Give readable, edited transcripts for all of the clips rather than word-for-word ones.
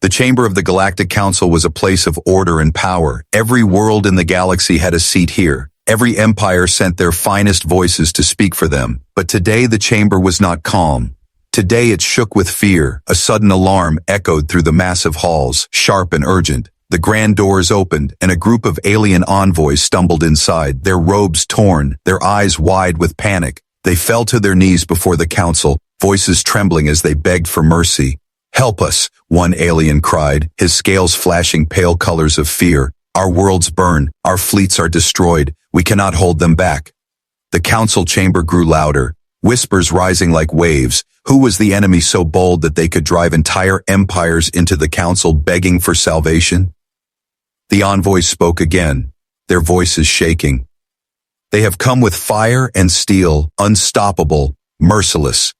The chamber of the Galactic Council was a place of order and power. Every world in the galaxy had a seat here. Every empire sent their finest voices to speak for them. But today the chamber was not calm. Today it shook with fear. A sudden alarm echoed through the massive halls, sharp and urgent. The grand doors opened, and a group of alien envoys stumbled inside, their robes torn, their eyes wide with panic. They fell to their knees before the council, voices trembling as they begged for mercy. "Help us," one alien cried, his scales flashing pale colors of fear. "Our worlds burn, our fleets are destroyed, we cannot hold them back." The council chamber grew louder, whispers rising like waves. Who was the enemy so bold that they could drive entire empires into the council begging for salvation? The envoys spoke again, their voices shaking. "They have come with fire and steel, unstoppable, merciless."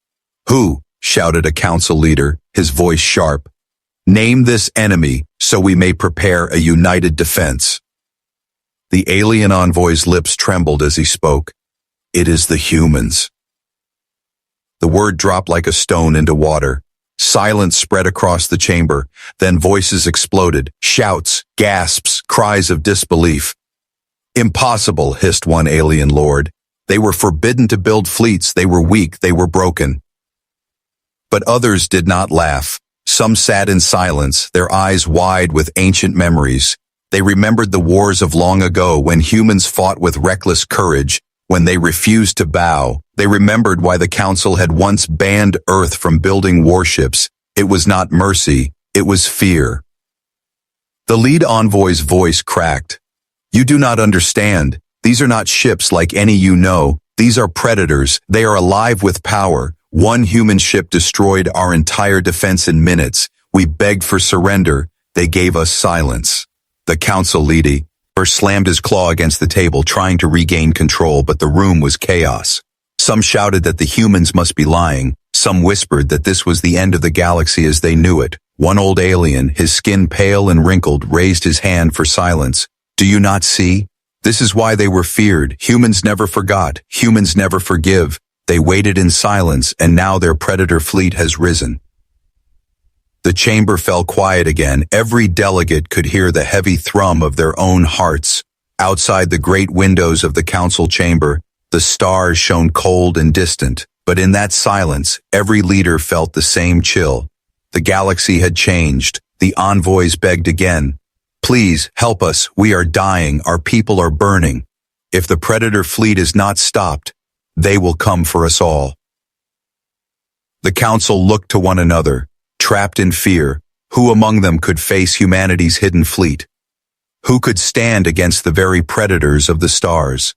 "Who?" shouted a council leader, his voice sharp. "Name this enemy, so we may prepare a united defense." The alien envoy's lips trembled as he spoke. "It is the humans." The word dropped like a stone into water. Silence spread across the chamber, then voices exploded, shouts, gasps, cries of disbelief. "Impossible," hissed one alien lord. "They were forbidden to build fleets, they were weak, they were broken." But others did not laugh. Some sat in silence, their eyes wide with ancient memories. They remembered the wars of long ago when humans fought with reckless courage, when they refused to bow. They remembered why the council had once banned Earth from building warships. It was not mercy, it was fear. The lead envoy's voice cracked. "You do not understand. These are not ships like any you know. These are predators. They are alive with power. One human ship destroyed our entire defense in minutes. We begged for surrender. They gave us silence." The council leader slammed his claw against the table, trying to regain control, but the room was chaos. Some shouted that the humans must be lying. Some whispered that this was the end of the galaxy as they knew it. One old alien, his skin pale and wrinkled, raised his hand for silence. "Do you not see? This is why they were feared. Humans never forgot. Humans never forgive. They waited in silence, and now their predator fleet has risen." The chamber fell quiet again. Every delegate could hear the heavy thrum of their own hearts. Outside the great windows of the council chamber, the stars shone cold and distant. But in that silence, every leader felt the same chill. The galaxy had changed. The envoys begged again. "Please, help us. We are dying. Our people are burning. If the predator fleet is not stopped, they will come for us all." The council looked to one another, trapped in fear. Who among them could face humanity's hidden fleet? Who could stand against the very predators of the stars?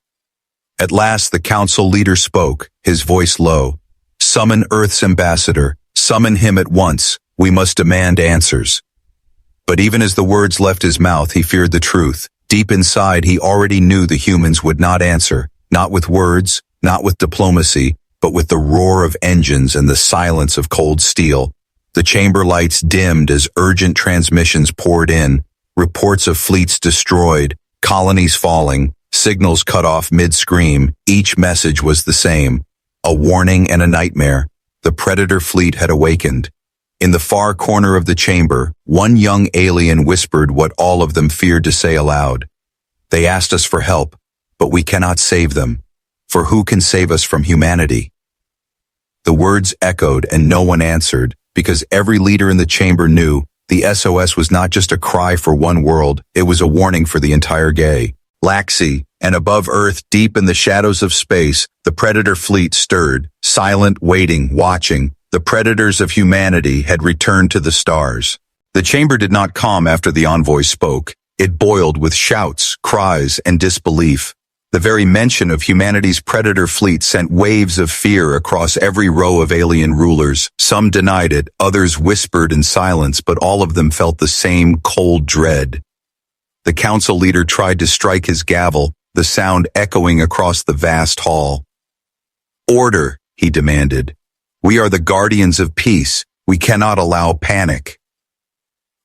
At last the council leader spoke, his voice low. "Summon Earth's ambassador. Summon him at once. We must demand answers." But even as the words left his mouth, he feared the truth. Deep inside, he already knew the humans would not answer, not with words, not with diplomacy, but with the roar of engines and the silence of cold steel. The chamber lights dimmed as urgent transmissions poured in, reports of fleets destroyed, colonies falling, signals cut off mid-scream. Each message was the same, a warning and a nightmare. The predator fleet had awakened. In the far corner of the chamber, one young alien whispered what all of them feared to say aloud. "They asked us for help, but we cannot save them. For who can save us from humanity?" The words echoed and no one answered, because every leader in the chamber knew the SOS was not just a cry for one world, it was a warning for the entire galaxy. And above Earth, deep in the shadows of space, the predator fleet stirred, silent, waiting, watching. The predators of humanity had returned to the stars. The chamber did not calm after the envoy spoke. It boiled with shouts, cries, and disbelief. The very mention of humanity's predator fleet sent waves of fear across every row of alien rulers. Some denied it, others whispered in silence, but all of them felt the same cold dread. The council leader tried to strike his gavel, the sound echoing across the vast hall. "Order," he demanded. "We are the guardians of peace. We cannot allow panic."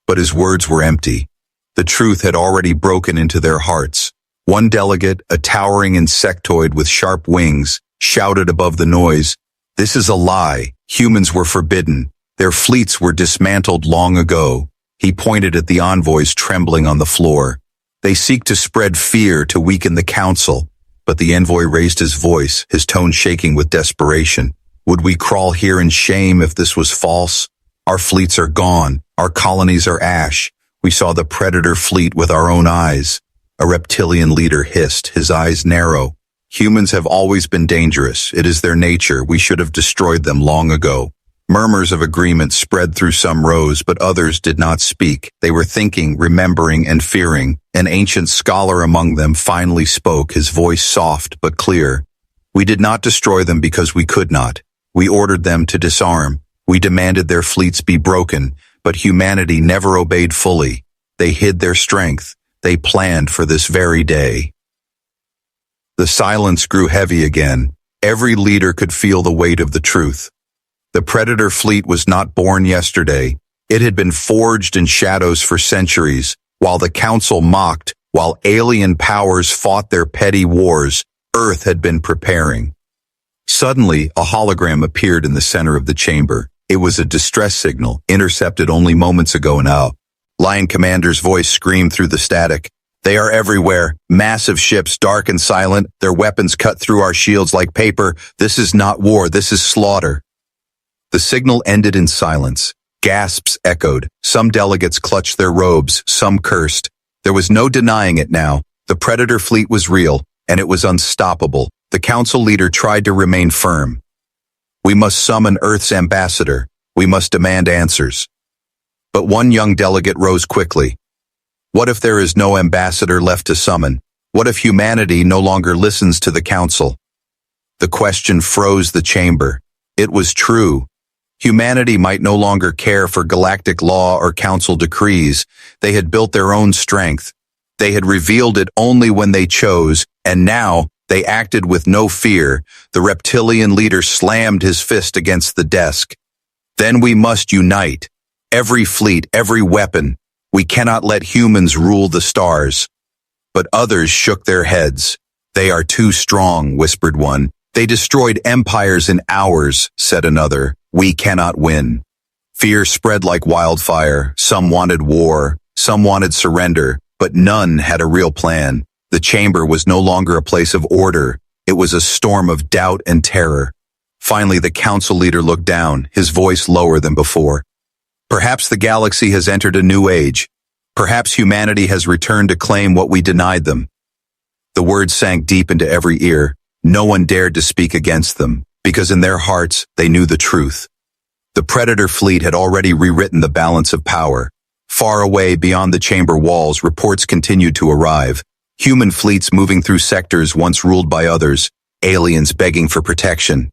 But his words were empty. The truth had already broken into their hearts. One delegate, a towering insectoid with sharp wings, shouted above the noise, "This is a lie. Humans were forbidden. Their fleets were dismantled long ago. He pointed at the envoys trembling on the floor. They seek to spread fear to weaken the council. But the envoy raised his voice, his tone shaking with desperation. Would we crawl here in shame if this was false? Our fleets are gone. Our colonies are ash. We saw the predator fleet with our own eyes. A reptilian leader hissed, his eyes narrow. Humans have always been dangerous. It is their nature. We should have destroyed them long ago. Murmurs of agreement spread through some rows, but others did not speak. They were thinking, remembering, and fearing. An ancient scholar among them finally spoke, his voice soft but clear. We did not destroy them because we could not. We ordered them to disarm. We demanded their fleets be broken, but humanity never obeyed fully. They hid their strength. They planned for this very day. The silence grew heavy again. Every leader could feel the weight of the truth. The predator fleet was not born yesterday. It had been forged in shadows for centuries. While the council mocked, while alien powers fought their petty wars, Earth had been preparing. Suddenly, a hologram appeared in the center of the chamber. It was a distress signal, intercepted only moments ago now. Lion Commander's voice screamed through the static. They are everywhere. Massive ships, dark and silent, their weapons cut through our shields like paper. This is not war, this is slaughter. The signal ended in silence. Gasps echoed. Some delegates clutched their robes, some cursed. There was no denying it now. The predator fleet was real, and it was unstoppable. The council leader tried to remain firm. We must summon Earth's ambassador. We must demand answers. But one young delegate rose quickly. What if there is no ambassador left to summon? What if humanity no longer listens to the council? The question froze the chamber. It was true. Humanity might no longer care for galactic law or council decrees. They had built their own strength. They had revealed it only when they chose, and now they acted with no fear. The reptilian leader slammed his fist against the desk. Then we must unite. Every fleet, every weapon. We cannot let humans rule the stars. But others shook their heads. They are too strong, whispered one. They destroyed empires in hours, said another. We cannot win. Fear spread like wildfire. Some wanted war, some wanted surrender, but none had a real plan. The chamber was no longer a place of order. It was a storm of doubt and terror. Finally, the council leader looked down, his voice lower than before. Perhaps the galaxy has entered a new age. Perhaps humanity has returned to claim what we denied them. The words sank deep into every ear. No one dared to speak against them, because in their hearts they knew the truth. The predator fleet had already rewritten the balance of power. Far away beyond the chamber walls, reports continued to arrive. Human fleets moving through sectors once ruled by others, aliens begging for protection.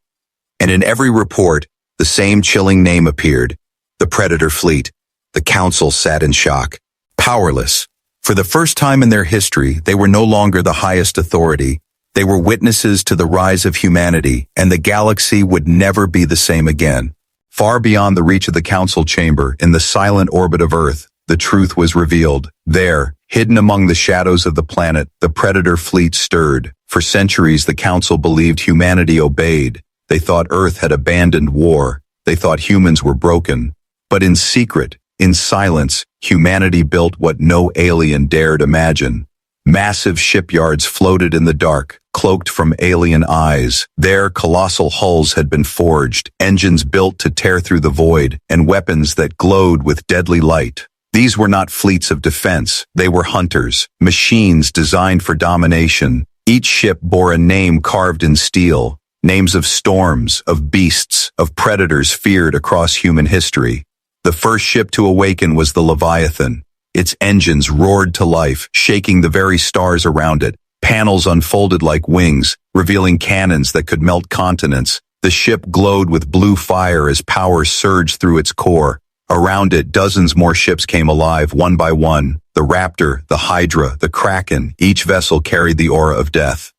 And in every report, the same chilling name appeared. The predator fleet. The council sat in shock. Powerless. For the first time in their history, they were no longer the highest authority. They were witnesses to the rise of humanity, and the galaxy would never be the same again. Far beyond the reach of the council chamber, in the silent orbit of Earth, the truth was revealed. There, hidden among the shadows of the planet, the predator fleet stirred. For centuries, the council believed humanity obeyed. They thought Earth had abandoned war. They thought humans were broken. But in secret, in silence, humanity built what no alien dared imagine. Massive shipyards floated in the dark, cloaked from alien eyes. There, colossal hulls had been forged, engines built to tear through the void, and weapons that glowed with deadly light. These were not fleets of defense. They were hunters, machines designed for domination. Each ship bore a name carved in steel, names of storms, of beasts, of predators feared across human history. The first ship to awaken was the Leviathan. Its engines roared to life, shaking the very stars around it. Panels unfolded like wings, revealing cannons that could melt continents. The ship glowed with blue fire as power surged through its core. Around it, dozens more ships came alive, one by one. The Raptor, the Hydra, the Kraken, each vessel carried the aura of death.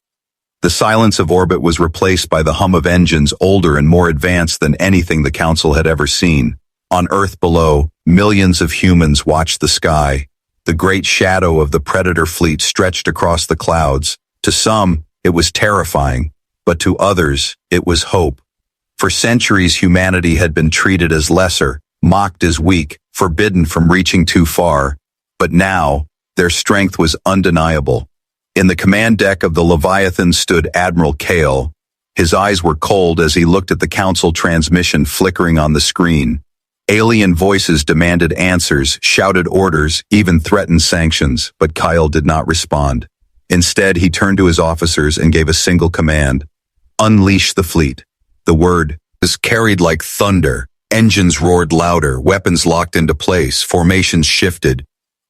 The silence of orbit was replaced by the hum of engines older and more advanced than anything the Council had ever seen. On Earth below, millions of humans watched the sky. The great shadow of the predator fleet stretched across the clouds. To some, it was terrifying, but to others, it was hope. For centuries, humanity had been treated as lesser, mocked as weak, forbidden from reaching too far. But now, their strength was undeniable. In the command deck of the Leviathan stood Admiral Kale. His eyes were cold as he looked at the Council transmission flickering on the screen. Alien voices demanded answers, shouted orders, even threatened sanctions, but Kyle did not respond. Instead, he turned to his officers and gave a single command. Unleash the fleet. The word was carried like thunder. Engines roared louder, weapons locked into place, formations shifted.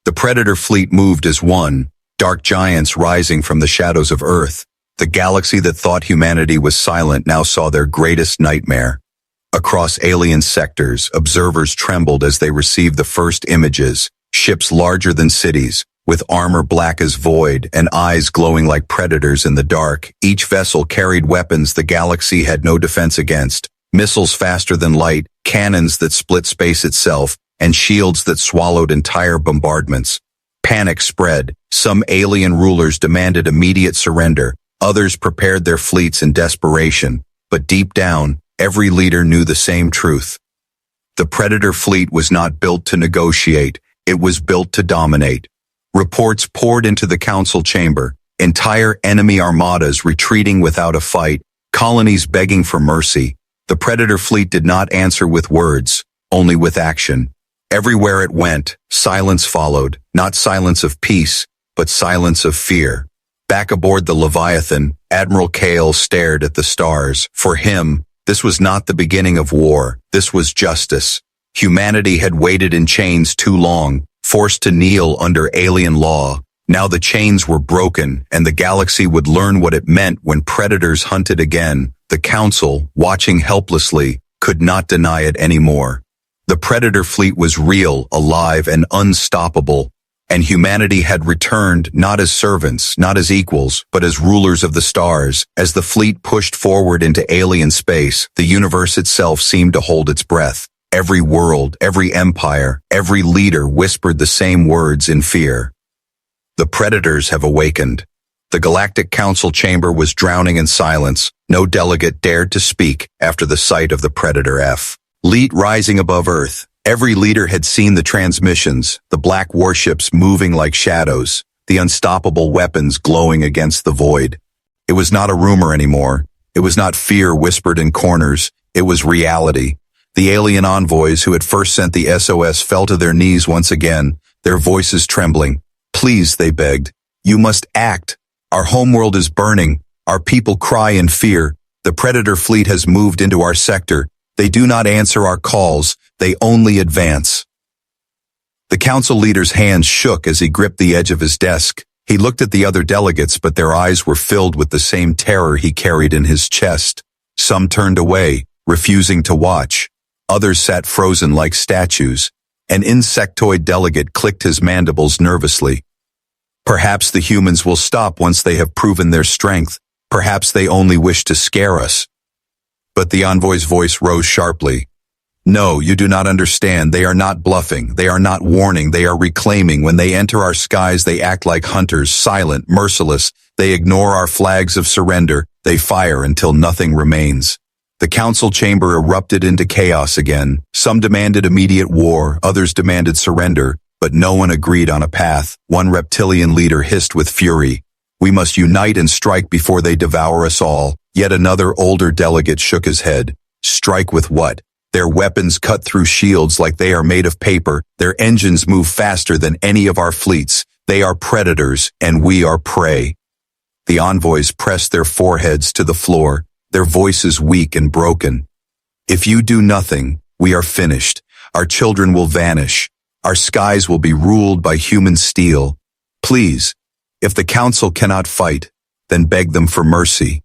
The Predator fleet moved as one, dark giants rising from the shadows of Earth. The galaxy that thought humanity was silent now saw their greatest nightmare. Across alien sectors, observers trembled as they received the first images, ships larger than cities, with armor black as void and eyes glowing like predators in the dark. Each vessel carried weapons the galaxy had no defense against, missiles faster than light, cannons that split space itself, and shields that swallowed entire bombardments. Panic spread. Some alien rulers demanded immediate surrender. Others prepared their fleets in desperation. But deep down, every leader knew the same truth. The Predator fleet was not built to negotiate. It was built to dominate. Reports poured into the Council chamber. Entire enemy armadas retreating without a fight. Colonies begging for mercy. The Predator fleet did not answer with words, only with action. Everywhere it went, silence followed, not silence of peace, but silence of fear. Back aboard the Leviathan, Admiral Kale stared at the stars. For him, this was not the beginning of war, this was justice. Humanity had waited in chains too long, forced to kneel under alien law. Now the chains were broken, and the galaxy would learn what it meant when predators hunted again. The Council, watching helplessly, could not deny it anymore. The Predator fleet was real, alive, and unstoppable, and humanity had returned not as servants, not as equals, but as rulers of the stars. As the fleet pushed forward into alien space, the universe itself seemed to hold its breath. Every world, every empire, every leader whispered the same words in fear. The Predators have awakened. The Galactic Council chamber was drowning in silence. No delegate dared to speak after the sight of the Predator fleet rising above Earth. Every leader had seen the transmissions, the black warships moving like shadows, the unstoppable weapons glowing against the void. It was not a rumor anymore. It was not fear whispered in corners. It was reality. The alien envoys who had first sent the SOS fell to their knees once again, their voices trembling. Please, they begged. You must act. Our homeworld is burning. Our people cry in fear. The Predator fleet has moved into our sector. They do not answer our calls. They only advance. The Council leader's hands shook as he gripped the edge of his desk. He looked at the other delegates, but their eyes were filled with the same terror he carried in his chest. Some turned away, refusing to watch. Others sat frozen like statues. An insectoid delegate clicked his mandibles nervously. Perhaps the humans will stop once they have proven their strength. Perhaps they only wish to scare us. But the envoy's voice rose sharply. No, you do not understand. They are not bluffing. They are not warning. They are reclaiming. When they enter our skies, they act like hunters, silent, merciless. They ignore our flags of surrender. They fire until nothing remains. The Council chamber erupted into chaos again. Some demanded immediate war. Others demanded surrender. But no one agreed on a path. One reptilian leader hissed with fury. We must unite and strike before they devour us all. Yet another older delegate shook his head. Strike with what? Their weapons cut through shields like they are made of paper. Their engines move faster than any of our fleets. They are predators, and we are prey. The envoys pressed their foreheads to the floor, their voices weak and broken. If you do nothing, we are finished. Our children will vanish. Our skies will be ruled by human steel. Please, if the Council cannot fight, then beg them for mercy.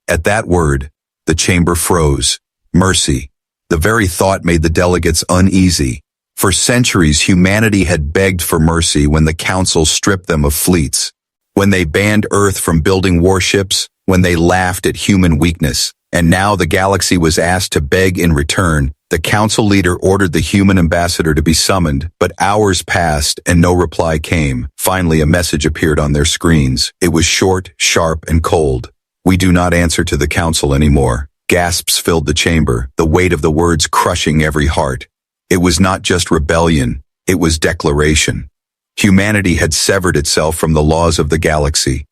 At that word, the chamber froze. Mercy. The very thought made the delegates uneasy. For centuries, humanity had begged for mercy when the Council stripped them of fleets, when they banned Earth from building warships, when they laughed at human weakness. And now the galaxy was asked to beg in return. The Council leader ordered the human ambassador to be summoned, but hours passed and no reply came. Finally, a message appeared on their screens. It was short, sharp, and cold. We do not answer to the Council anymore. Gasps filled the chamber, the weight of the words crushing every heart. It was not just rebellion, it was declaration. Humanity had severed itself from the laws of the galaxy.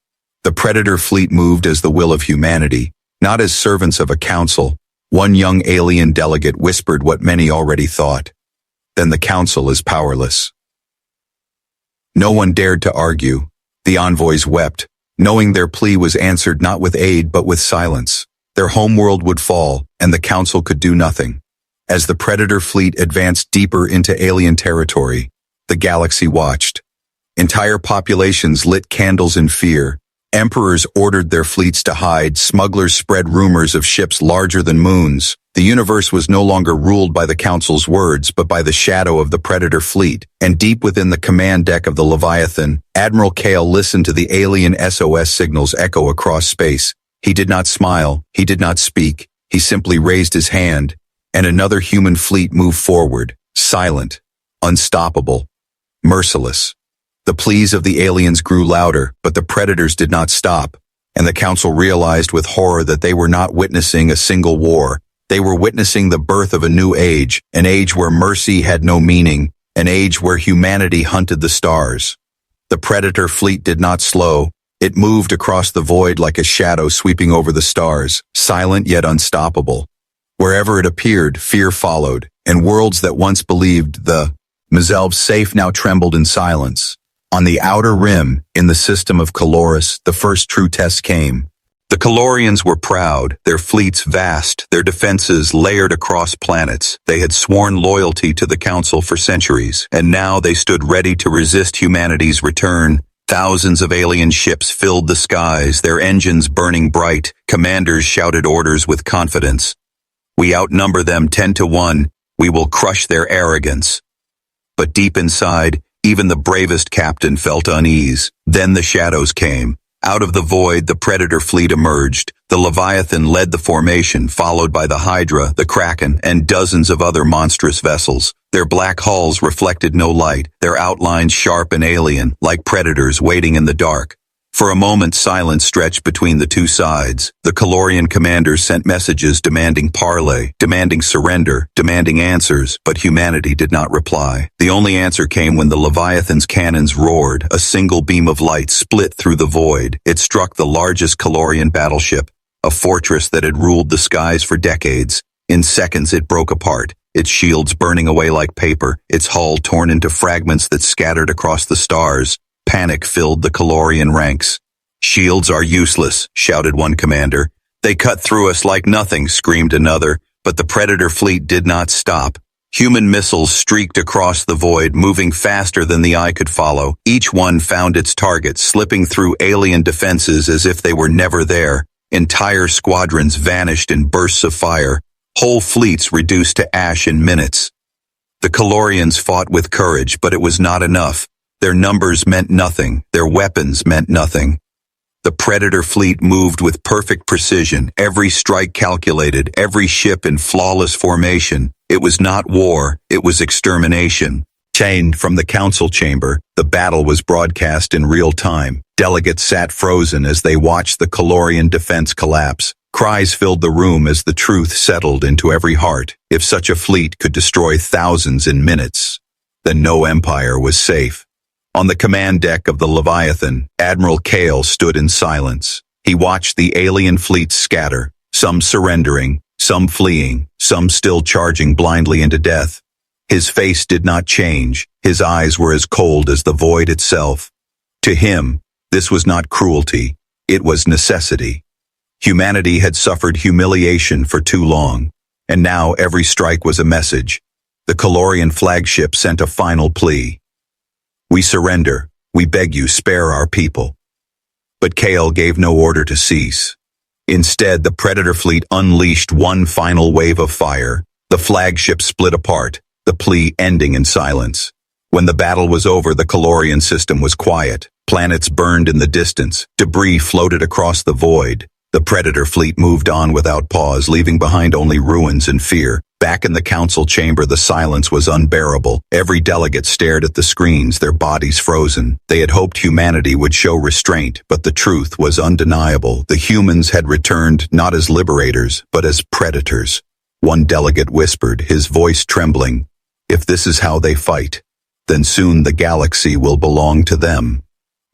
The Predator fleet moved as the will of humanity, not as servants of a council. One young alien delegate whispered what many already thought. Then the council is powerless. No one dared to argue. The envoys wept, knowing their plea was answered not with aid but with silence. Their homeworld would fall, and the council could do nothing. As the Predator fleet advanced deeper into alien territory, the galaxy watched. Entire populations lit candles in fear. Emperors ordered their fleets to hide. Smugglers spread rumors of ships larger than moons. The universe was no longer ruled by the Council's words, but by the shadow of the Predator fleet. And deep within the command deck of the Leviathan, Admiral Kale listened to the alien SOS signals echo across space. He did not smile. He did not speak. He simply raised his hand, and another human fleet moved forward, silent, unstoppable, merciless. The pleas of the aliens grew louder, but the Predators did not stop, and the Council realized with horror that they were not witnessing a single war. They were witnessing the birth of a new age, an age where mercy had no meaning, an age where humanity hunted the stars. The Predator fleet did not slow. It moved across the void like a shadow sweeping over the stars, silent yet unstoppable. Wherever it appeared, fear followed, and worlds that once believed themselves safe now trembled in silence. On the outer rim, in the system of Coloris, the first true test came. The Colorians were proud, their fleets vast, their defenses layered across planets. They had sworn loyalty to the Council for centuries, and now they stood ready to resist humanity's return. Thousands of alien ships filled the skies, their engines burning bright. Commanders shouted orders with confidence. We outnumber them 10-1. We will crush their arrogance. But deep inside, even the bravest captain felt unease. Then the shadows came. Out of the void, the Predator fleet emerged. The Leviathan led the formation, followed by the Hydra, the Kraken, and dozens of other monstrous vessels. Their black hulls reflected no light, their outlines sharp and alien, like predators waiting in the dark. For a moment, silence stretched between the two sides. The Colorian commanders sent messages demanding parley, demanding surrender, demanding answers, but humanity did not reply. The only answer came when the Leviathan's cannons roared. A single beam of light split through the void. It struck the largest Colorian battleship, a fortress that had ruled the skies for decades. In seconds, it broke apart, its shields burning away like paper, its hull torn into fragments that scattered across the stars. Panic filled the Colorian ranks. Shields are useless, shouted one commander. They cut through us like nothing, screamed another, but the Predator fleet did not stop. Human missiles streaked across the void, moving faster than the eye could follow. Each one found its target, slipping through alien defenses as if they were never there. Entire squadrons vanished in bursts of fire, whole fleets reduced to ash in minutes. The Colorians fought with courage, but it was not enough. Their numbers meant nothing, their weapons meant nothing. The Predator fleet moved with perfect precision, every strike calculated, every ship in flawless formation. It was not war, it was extermination. Chained from the council chamber, the battle was broadcast in real time. Delegates sat frozen as they watched the Colorian defense collapse. Cries filled the room as the truth settled into every heart. If such a fleet could destroy thousands in minutes, then no empire was safe. On the command deck of the Leviathan, Admiral Kale stood in silence. He watched the alien fleets scatter, some surrendering, some fleeing, some still charging blindly into death. His face did not change. His eyes were as cold as the void itself. To him, this was not cruelty. It was necessity. Humanity had suffered humiliation for too long, and now every strike was a message. The Colorian flagship sent a final plea. We surrender. We beg you, spare our people. But Kale gave no order to cease. Instead, the Predator fleet unleashed one final wave of fire. The flagship split apart, the plea ending in silence. When the battle was over, the Colorian system was quiet. Planets burned in the distance. Debris floated across the void. The Predator fleet moved on without pause, leaving behind only ruins and fear. Back in the council chamber, the silence was unbearable. Every delegate stared at the screens, their bodies frozen. They had hoped humanity would show restraint, but the truth was undeniable. The humans had returned not as liberators, but as predators. One delegate whispered, his voice trembling, If this is how they fight, then soon the galaxy will belong to them.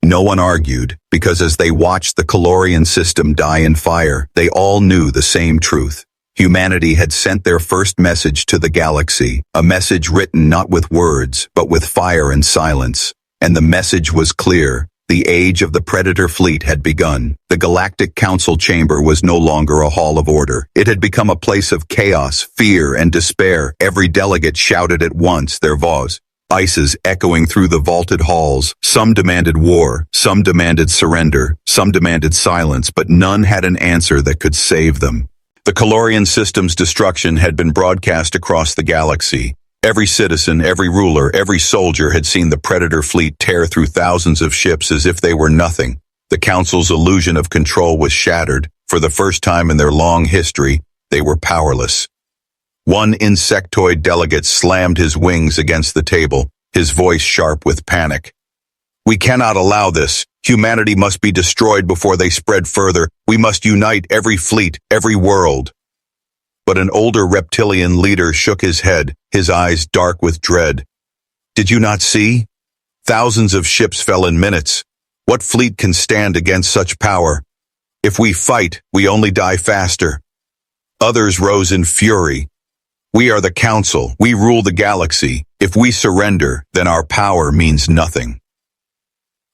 No one argued, because as they watched the Calorian system die in fire, they all knew the same truth. Humanity had sent their first message to the galaxy, a message written not with words, but with fire and silence. And the message was clear. The age of the Predator fleet had begun. The Galactic Council chamber was no longer a hall of order. It had become a place of chaos, fear, and despair. Every delegate shouted at once their vows. Ices echoing through the vaulted halls. Some demanded war, some demanded surrender, some demanded silence, but none had an answer that could save them. The Calorian system's destruction had been broadcast across the galaxy. Every citizen, every ruler, every soldier had seen the Predator fleet tear through thousands of ships as if they were nothing. The Council's illusion of control was shattered. For the first time in their long history, they were powerless. One insectoid delegate slammed his wings against the table, his voice sharp with panic. "We cannot allow this. Humanity must be destroyed before they spread further. We must unite every fleet, every world." But an older reptilian leader shook his head, his eyes dark with dread. "Did you not see? Thousands of ships fell in minutes. What fleet can stand against such power? If we fight, we only die faster." Others rose in fury. "We are the Council. We rule the galaxy. If we surrender, then our power means nothing."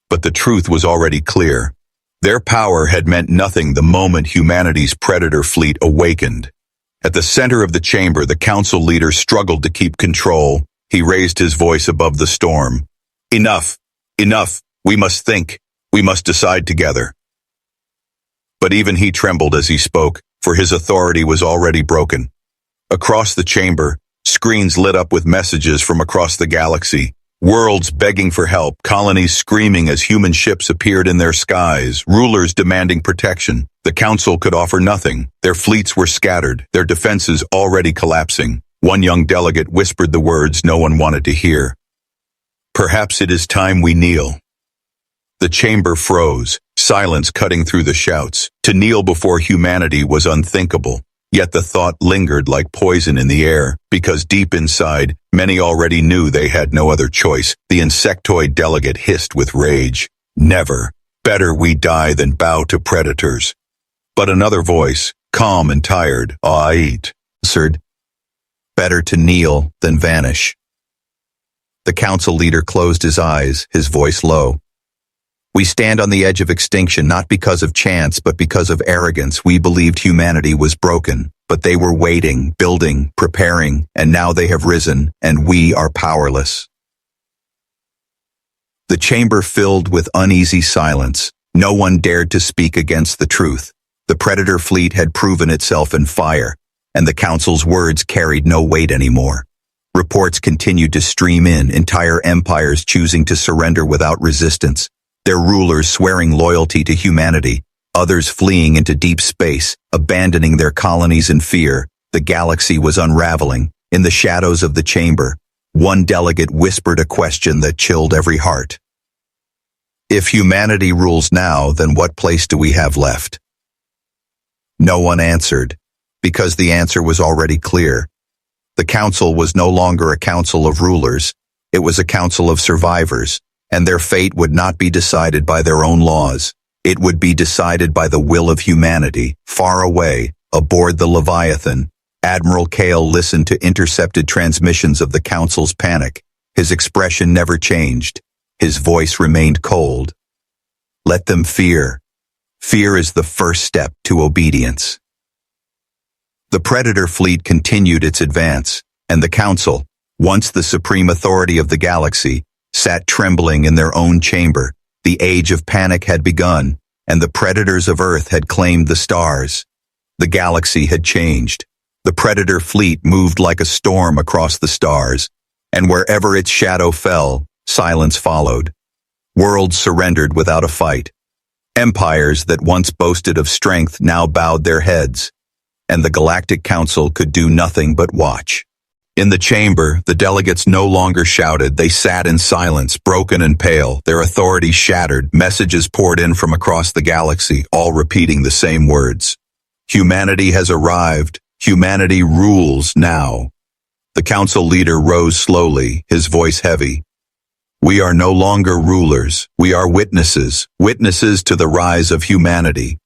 But the truth was already clear. Their power had meant nothing the moment humanity's Predator fleet awakened. At the center of the chamber, the Council leader struggled to keep control. He raised his voice above the storm. "Enough! Enough! We must think. We must decide together." But even he trembled as he spoke, for his authority was already broken. Across the chamber, screens lit up with messages from across the galaxy. Worlds begging for help, colonies screaming as human ships appeared in their skies, rulers demanding protection. The Council could offer nothing. Their fleets were scattered, their defenses already collapsing. One young delegate whispered the words no one wanted to hear. "Perhaps it is time we kneel." The chamber froze, silence cutting through the shouts. To kneel before humanity was unthinkable. Yet the thought lingered like poison in the air, because deep inside, many already knew they had no other choice. The insectoid delegate hissed with rage. "Never. Better we die than bow to predators." But another voice, calm and tired, answered, "Better to kneel than vanish." The Council leader closed his eyes, his voice low. "We stand on the edge of extinction not because of chance, but because of arrogance. We believed humanity was broken, but they were waiting, building, preparing, and now they have risen, and we are powerless." The chamber filled with uneasy silence. No one dared to speak against the truth. The Predator fleet had proven itself in fire, and the Council's words carried no weight anymore. Reports continued to stream in, entire empires choosing to surrender without resistance. Their rulers swearing loyalty to humanity, others fleeing into deep space, abandoning their colonies in fear. The galaxy was unraveling. In the shadows of the chamber, one delegate whispered a question that chilled every heart. "If humanity rules now, then what place do we have left?" No one answered, because the answer was already clear. The Council was no longer a council of rulers. It was a council of survivors. And their fate would not be decided by their own laws. It would be decided by the will of humanity. Far away, aboard the Leviathan, Admiral Kale listened to intercepted transmissions of the Council's panic. His expression never changed. His voice remained cold. "Let them fear. Fear is the first step to obedience." The Predator fleet continued its advance, and the Council, once the supreme authority of the galaxy, sat trembling in their own chamber. The age of panic had begun, and the predators of Earth had claimed the stars. The galaxy had changed. The Predator fleet moved like a storm across the stars, and wherever its shadow fell, silence followed. Worlds surrendered without a fight. Empires that once boasted of strength now bowed their heads, and the Galactic Council could do nothing but watch. In the chamber, the delegates no longer shouted. They sat in silence, broken and pale, their authority shattered. Messages poured in from across the galaxy, all repeating the same words. "Humanity has arrived. Humanity rules now." The council leader rose slowly, his voice heavy. We are no longer rulers. We are witnesses, witnesses to the rise of humanity.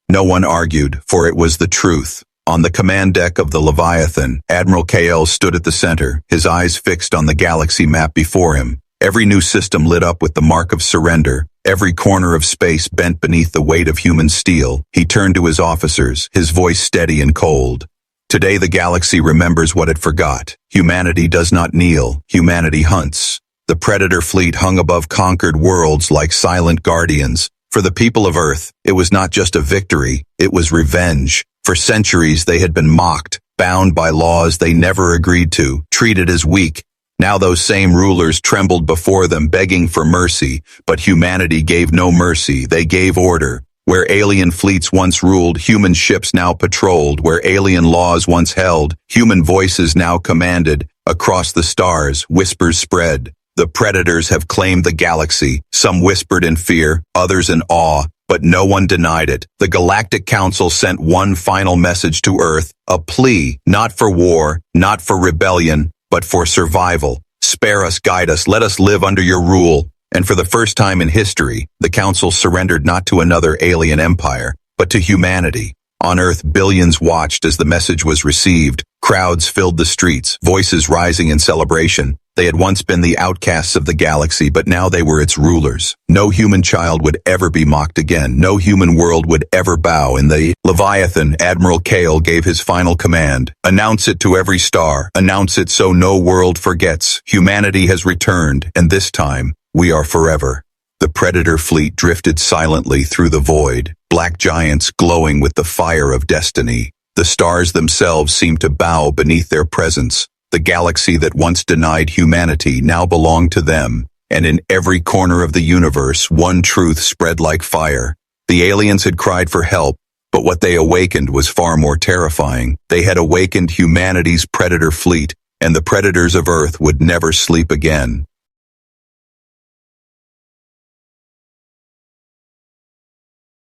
No one argued, for it was the truth. On the command deck of the Leviathan, Admiral KL stood at the center, his eyes fixed on the galaxy map before him. Every new system lit up with the mark of surrender, every corner of space bent beneath the weight of human steel. He turned to his officers, his voice steady and cold. Today the galaxy remembers what it forgot. Humanity does not kneel, humanity hunts. The Predator fleet hung above conquered worlds like silent guardians. For the people of Earth, it was not just a victory, it was revenge. For centuries they had been mocked, bound by laws they never agreed to, treated as weak. Now those same rulers trembled before them, begging for mercy, but humanity gave no mercy, they gave order. Where alien fleets once ruled, human ships now patrolled. Where alien laws once held, human voices now commanded. Across the stars, whispers spread. The Predators have claimed the galaxy. Some whispered in fear, others in awe, but no one denied it. The Galactic Council sent one final message to Earth, a plea, not for war, not for rebellion, but for survival. Spare us, guide us, let us live under your rule. And for the first time in history, the Council surrendered not to another alien empire, but to humanity. On Earth, billions watched as the message was received. Crowds filled the streets, voices rising in celebration. They had once been the outcasts of the galaxy, but now they were its rulers. No human child would ever be mocked again. No human world would ever bow. In the Leviathan, Admiral Kale gave his final command. Announce it to every star. Announce it so no world forgets. Humanity has returned, and this time, we are forever. The Predator fleet drifted silently through the void, black giants glowing with the fire of destiny. The stars themselves seemed to bow beneath their presence. The galaxy that once denied humanity now belonged to them, and in every corner of the universe, one truth spread like fire. The aliens had cried for help, but what they awakened was far more terrifying. They had awakened humanity's Predator fleet, and the Predators of Earth would never sleep again.